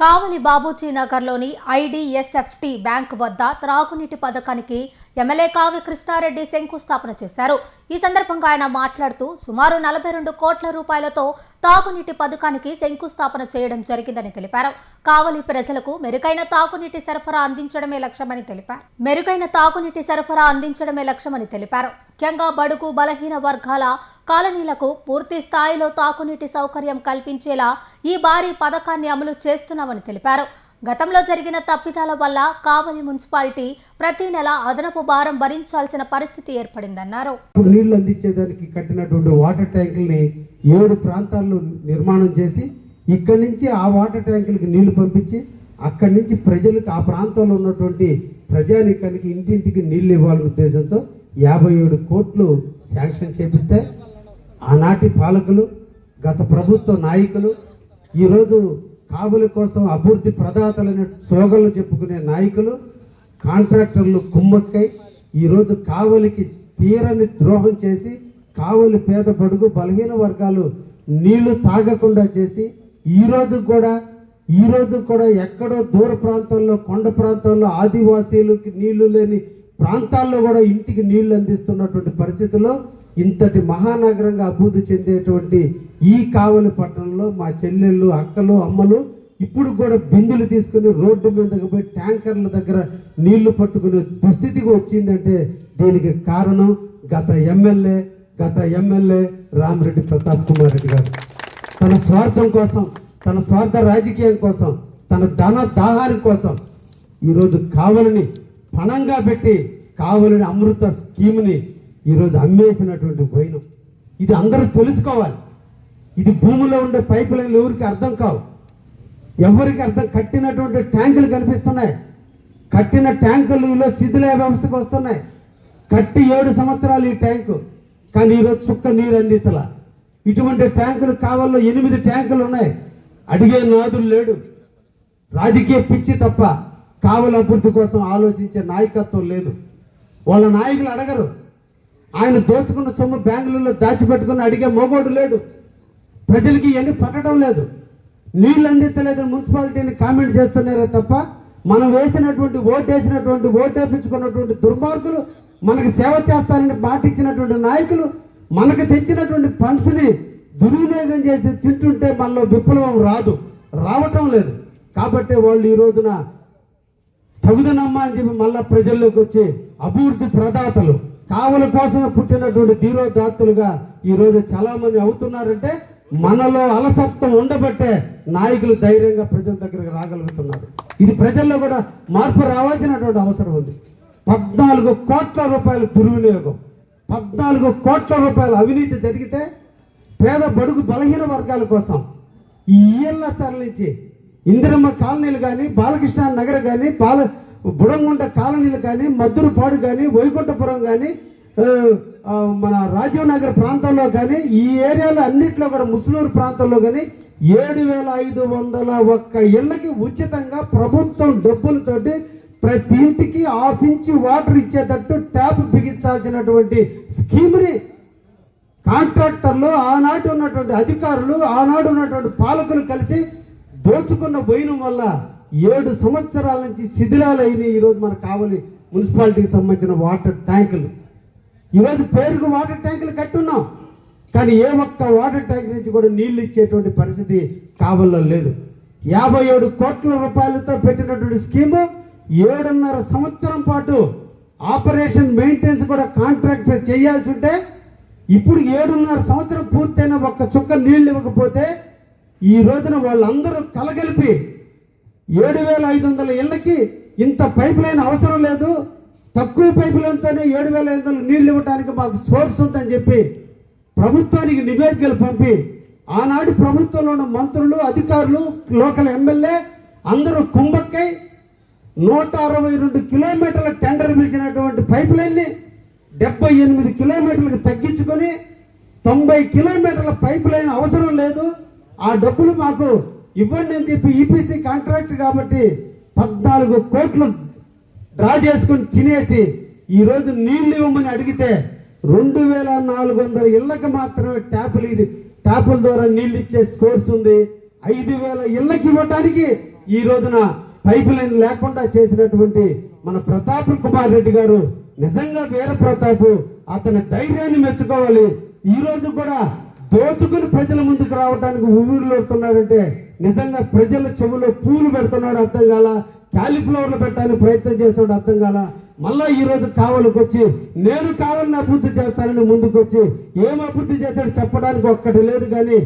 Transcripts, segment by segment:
కావలి బాబూజీ నగర్లోని ఐడిఎస్ఎఫ్టి బ్యాంక్ వద్ద త్రాగునీటి పథకానికి ఎమ్మెల్యే కావ్య కృష్ణారెడ్డి శంకుస్థాపన చేశారు. ఈ సందర్భంగా ఆయన మాట్లాడుతూ సుమారు 42 కోట్ల రూపాయలతో తాగునీటి పథకానికి శంకుస్థాపన చేయడం జరిగిందని తెలిపారు. కావలి ప్రజలకు మెరుగైన తాగునీటి సరఫరా అందించడమే లక్ష్యమని తెలిపారు. ముఖ్యంగా బడుగు బలహీన వర్గాల కాలనీలకు పూర్తి స్థాయిలో తాగునీటి సౌకర్యం కల్పించేలా ఈ భారీ పథకాన్ని అమలు చేస్తున్నామని తెలిపారు. గతంలో జరిగిన తప్పిదాల వల్ల కావలి మున్సిపాలిటీ ప్రతి నెల అదనపు భారం భరించాల్సిన పరిస్థితి ఏర్పడిందన్నారు. నీళ్లు అందించేదానికి కట్టినటువంటి వాటర్ ట్యాంకుల్ని 7 ప్రాంతాల్లో నిర్మాణం చేసి ఇక్కడి నుంచి ఆ వాటర్ ట్యాంకులకు నీళ్లు పంపించి అక్కడి నుంచి ప్రజలకు ఆ ప్రాంతంలో ఉన్నటువంటి ప్రజానికానికి ఇంటింటికి నీళ్లు ఇవ్వాలనే ఉద్దేశంతో 57 కోట్లు శాంక్షన్ చేపిస్తే ఆనాటి పాలకులు, గత ప్రభుత్వ నాయకులు, ఈరోజు కావలి కోసం అభివృద్ధి ప్రదాతలైన సోగలు చెప్పుకునే నాయకులు, కాంట్రాక్టర్లు కుమ్మక్కై ఈరోజు కావలికి తీరని ద్రోహం చేసి కావలి పేద బడుగు బలహీన వర్గాలు నీళ్లు తాగకుండా చేసి ఈరోజు కూడా ఎక్కడో దూర ప్రాంతాల్లో, కొండ ప్రాంతాల్లో, ఆదివాసీలకి నీళ్లు లేని ప్రాంతాల్లో కూడా ఇంటికి నీళ్లు అందిస్తున్నటువంటి పరిస్థితుల్లో ఇంతటి మహానగరంగా అభివృద్ధి చెందేటువంటి ఈ కావలి పట్టణంలో మా చెల్లెళ్ళు, అక్కలు, అమ్మలు ఇప్పుడు కూడా బిందులు తీసుకుని రోడ్డు మీదకి పోయి ట్యాంకర్ల దగ్గర నీళ్లు పట్టుకునే దుస్థితికి వచ్చిందంటే దీనికి కారణం గత ఎమ్మెల్యే రామిరెడ్డి ప్రతాప్ కుమార్ రెడ్డి గారు తన స్వార్థం కోసం, తన స్వార్థ రాజకీయం కోసం, తన ధన దాహాని కోసం ఈరోజు కావలిని పణంగా పెట్టి కావలిని అమృత స్కీమ్ని ఈరోజు అమ్మేసినటువంటి వైనం. ఇది అందరూ తెలుసుకోవాలి. ఇది భూమిలో ఉండే పైపు లైన్లు ఎవరికి అర్థం కావు, ఎవరికి అర్థం. కట్టినటువంటి ట్యాంకులు కనిపిస్తున్నాయి, కట్టిన ట్యాంకులు ఈరోజు శిథిల వ్యవస్థకు వస్తున్నాయి. కట్టి 7 సంవత్సరాలు ఈ ట్యాంకు, కానీ ఈరోజు చుక్క నీరు అందించాల. ఇటువంటి ట్యాంకులు కావాలో 8 ట్యాంకులు ఉన్నాయి. అడిగే నాదులు లేడు. రాజకీయ పిచ్చి తప్ప కావలి అభివృద్ధి కోసం ఆలోచించే నాయకత్వం లేదు. వాళ్ళ నాయకులు అడగరు. ఆయన దోచుకున్న సొమ్ము బ్యాంకులలో దాచిపెట్టుకుని అడిగే మోగోడు లేడు. ప్రజలకి ఇవన్నీ పట్టడం లేదు. నీళ్ళు అందించలేదు మున్సిపాలిటీని కామెంట్ చేస్తున్నారే తప్ప మనం ఓటేపించుకున్నటువంటి దుర్మార్గులు, మనకు సేవ చేస్తారని మాటిచ్చినటువంటి నాయకులు మనకు తెచ్చినటువంటి ఫండ్స్ని దుర్వినియోగం చేసి తింటుంటే మనలో విప్లవం రావటం లేదు. కాబట్టి వాళ్ళు ఈ రోజున తగుదనమ్మా అని చెప్పి మళ్ళా ప్రజల్లోకి వచ్చి అభివృద్ధి ప్రదాతలు, కావలి కోసమే పుట్టినటువంటి ధీరోదాత్తులుగా ఈరోజు చాలా మంది అవుతున్నారంటే మనలో అలసత్వం ఉండబట్టే నాయకులు ధైర్యంగా ప్రజల దగ్గరకు రాగలుగుతున్నారు. ఇది ప్రజల్లో కూడా మార్పు రావాల్సినటువంటి అవసరం ఉంది. 14 కోట్ల రూపాయల దుర్వినియోగం, 14 కోట్ల రూపాయల అవినీతి జరిగితే పేద బడుగు బలహీన వర్గాల కోసం ఈ ఈఎల్ఎస్ఆర్ నుంచి ఇందిరమ్మ కాలనీలు కానీ, బాలకృష్ణ నగర్ కానీ, బుడంగుంట కాలనీలు కానీ, మద్దురుపాడు కానీ, వైకుంఠపురం కానీ, మన రాజీవ్ నగర్ ప్రాంతంలో కానీ, ఈ ఏరియాలో అన్నింటిలో కూడా ముస్లూరు ప్రాంతంలో కానీ 7,501 ఇళ్లకి ఉచితంగా ప్రభుత్వం డబ్బులతోటి ప్రతి ఇంటికి 1/2 ఇంచు వాటర్ ఇచ్చేటట్టు ట్యాప్ బిగించాల్సినటువంటి స్కీమ్ని కాంట్రాక్టర్లు, ఆనాటి ఉన్నటువంటి అధికారులు, ఆనాడు ఉన్నటువంటి పాలకులు కలిసి దోచుకున్న పోయిన వల్ల 7 సంవత్సరాల నుంచి శిథిలాలైన ఈరోజు మన కావలి మున్సిపాలిటీకి సంబంధించిన వాటర్ ట్యాంకులు. ఈరోజు పేరుకు వాటర్ ట్యాంకులు కట్టున్నాం, కానీ ఏ ఒక్క వాటర్ ట్యాంక్ నుంచి కూడా నీళ్లు ఇచ్చేటువంటి పరిస్థితి కావలిలో లేదు. 57 కోట్ల రూపాయలతో పెట్టినటువంటి స్కీము 7.5 సంవత్సరం పాటు ఆపరేషన్ మెయింటెనెన్స్ కూడా కాంట్రాక్ట్ చేయాల్సి ఉంటే ఇప్పుడు 7.5 సంవత్సరం పూర్తయిన ఒక్క చుక్క నీళ్లు ఇవ్వకపోతే ఈ రోజున వాళ్ళందరూ కలగలిపి 7,500 ఇళ్ళకి ఇంత పైప్ లైన్ అవసరం లేదు, తక్కువ పైప్ లైన్తోనే 7,500 నీళ్లు ఇవ్వడానికి మాకు సోర్స్ ఉందని చెప్పి ప్రభుత్వానికి నివేదికలు పంపి ఆనాడు ప్రభుత్వంలో ఉన్న మంత్రులు, అధికారులు, లోకల్ ఎమ్మెల్యే అందరూ కుంభక్కై 162 కిలోమీటర్ల టెండర్ పిలిచినటువంటి పైప్ లైన్ని 78 కిలోమీటర్లకు తగ్గించుకొని 90 కిలోమీటర్ల పైప్ లైన్ అవసరం లేదు, ఆ డబ్బులు మాకు ఇవ్వండి అని చెప్పి ఈపీసీ కాంట్రాక్ట్ కాబట్టి 14 కోట్లు డ్రా చేసుకుని తినేసి ఈరోజు నీళ్లు ఇవ్వమని అడిగితే 2,400 ఇళ్లకు మాత్రమే ట్యాపుల ద్వారా నీళ్ళు ఇచ్చే స్కోర్స్ ఉంది. 5,000 ఇళ్లకి ఇవ్వడానికి ఈ రోజున పైప్ లైన్ లేకుండా చేసినటువంటి మన ప్రతాప్ కుమార్ రెడ్డి గారు నిజంగా వీర ప్రతాప్, అతని ధైర్యాన్ని మెచ్చుకోవాలి. ఈ రోజు కూడా దోచుకుని ప్రజల ముందుకు రావడానికి ఊరులోడుతున్నాడంటే నిజంగా ప్రజల చెవులో పూలు పెడుతున్నాడు అర్థం కాల, క్యాలీఫ్లవర్లు పెట్టడానికి ప్రయత్నం చేసాడు అర్థం కాల. మళ్ళా ఈ రోజు కావలికి వచ్చి నేను కావాలని అభివృద్ధి చేస్తానని ముందుకు వచ్చి ఏం అభివృద్ధి చేశాడు చెప్పడానికి ఒక్కటి లేదు. కానీ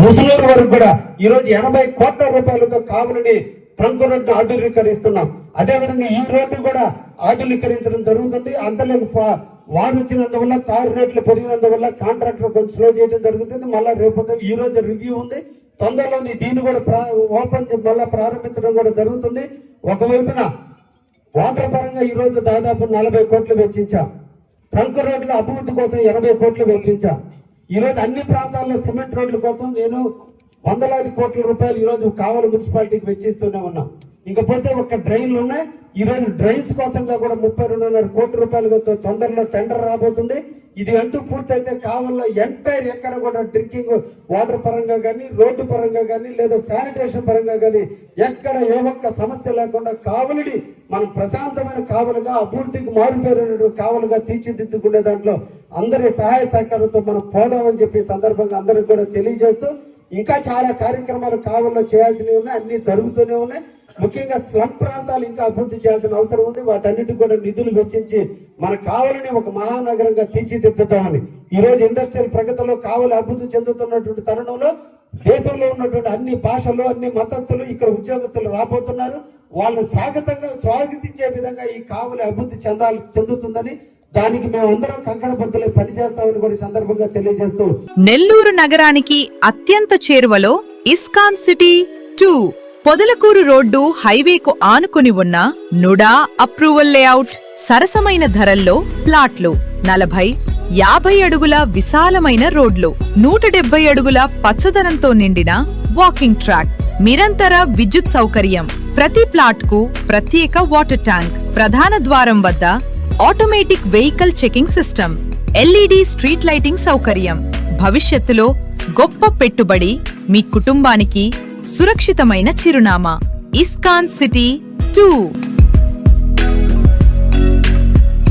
ముసలూరు వరకు కూడా ఈ రోజు 80 కోట్ల రూపాయలతో కావలిని ట్రంక్ రోడ్డు ఆధునీకరిస్తున్నాం. అదేవిధంగా ఈ రోడ్డు కూడా ఆధునీకరించడం జరుగుతుంది. అంతలోకి వాడు వచ్చినందువల్ల తారు రేట్లు పెరిగినందువల్ల కాంట్రాక్టర్ కొంచెం స్లో చేయడం జరుగుతుంది. మళ్ళా రేపు ఈ రోజు రివ్యూ ఉంది, తొందరలోని దీన్ని కూడా ఓపెన్ మళ్ళా ప్రారంభించడం కూడా జరుగుతుంది. ఒకవైపున వాటర్ పరంగా ఈ రోజు దాదాపు 40 కోట్లు వెచ్చించాం. ట్రంక్ రోడ్ల అభివృద్ధి కోసం 80 కోట్లు వెచ్చించాం. ఈ రోజు అన్ని ప్రాంతాల్లో సిమెంట్ రోడ్ల కోసం నేను వందలాది కోట్ల రూపాయలు ఈ రోజు కావలి మున్సిపాలిటీకి వెచ్చిస్తూనే ఉన్నాం. ఇంకపోతే ఒక డ్రైన్లు ఉన్నాయి. ఈ రోజు డ్రైన్స్ కోసంగా కూడా 32.5 కోట్ల రూపాయలతో తొందరలో టెండర్ రాబోతుంది. ఇది అంటూ పూర్తయితే కావలిలో ఎంటైర్ ఎక్కడ కూడా డ్రింకింగ్ వాటర్ పరంగా కానీ, రోడ్డు పరంగా కానీ, లేదా శానిటేషన్ పరంగా కానీ ఎక్కడ ఏ ఒక్క సమస్య లేకుండా కావలిని మనం ప్రశాంతమైన కావలిగా, అభివృద్ధికి మారుపేరు కావలిగా తీర్చిదిద్దుకునే దాంట్లో అందరి సహాయ సహకారంతో మనం పోదామని చెప్పి సందర్భంగా అందరికి కూడా తెలియజేస్తూ, ఇంకా చాలా కార్యక్రమాలు కావలిలో చేయాల్సినవి ఉన్నాయి, అన్ని జరుగుతూనే ఉన్నాయి. ముఖ్యంగా స్లమ్ ప్రాంతాలు ఇంకా అభివృద్ధి చేయాల్సిన అవసరం ఉంది. వాటన్నిటికి కూడా నిధులు వెచ్చించి మన కావలిని ఒక మహానగరంగా తీర్చిదిద్దుతామని ఈ రోజు ఇండస్ట్రియల్ ప్రగతిలో కావలి అభివృద్ధి చెందుతున్నటువంటి తరుణంలో దేశంలో ఉన్నటువంటి అన్ని భాషలు, అన్ని మతస్థులు ఇక్కడ ఉద్యోగస్తులు రాబోతున్నారు. వాళ్ళని స్వాగతించే విధంగా ఈ కావలి అభివృద్ధి చెందుతుందని, దానికి మేమందరం కంకణబద్దులై పనిచేస్తామని కూడా సందర్భంగా తెలియజేస్తూ, నెల్లూరు నగరానికి అత్యంత చేరువలో ఇస్కాన్ సిటీ 2 పొదలకూరు రోడ్డు హైవేకు ఆనుకుని ఉన్న నుడా అప్రూవల్ లేఅవుట్. సరసమైన ధరల్లో ప్లాట్లు, 40-50 అడుగుల విశాలమైన రోడ్లు, 170 అడుగుల పచ్చదనంతో నిండిన వాకింగ్ ట్రాక్, నిరంతర విద్యుత్ సౌకర్యం, ప్రతి ప్లాట్కు ప్రత్యేక వాటర్ ట్యాంక్, ప్రధాన ద్వారం వద్ద automatic vehicle checking system, LED street lighting సౌకర్యం. భవిష్యత్తులో గొప్ప పెట్టుబడి, మీ కుటుంబానికి సురక్షితమైన చిరునామా. ISKCON city 2.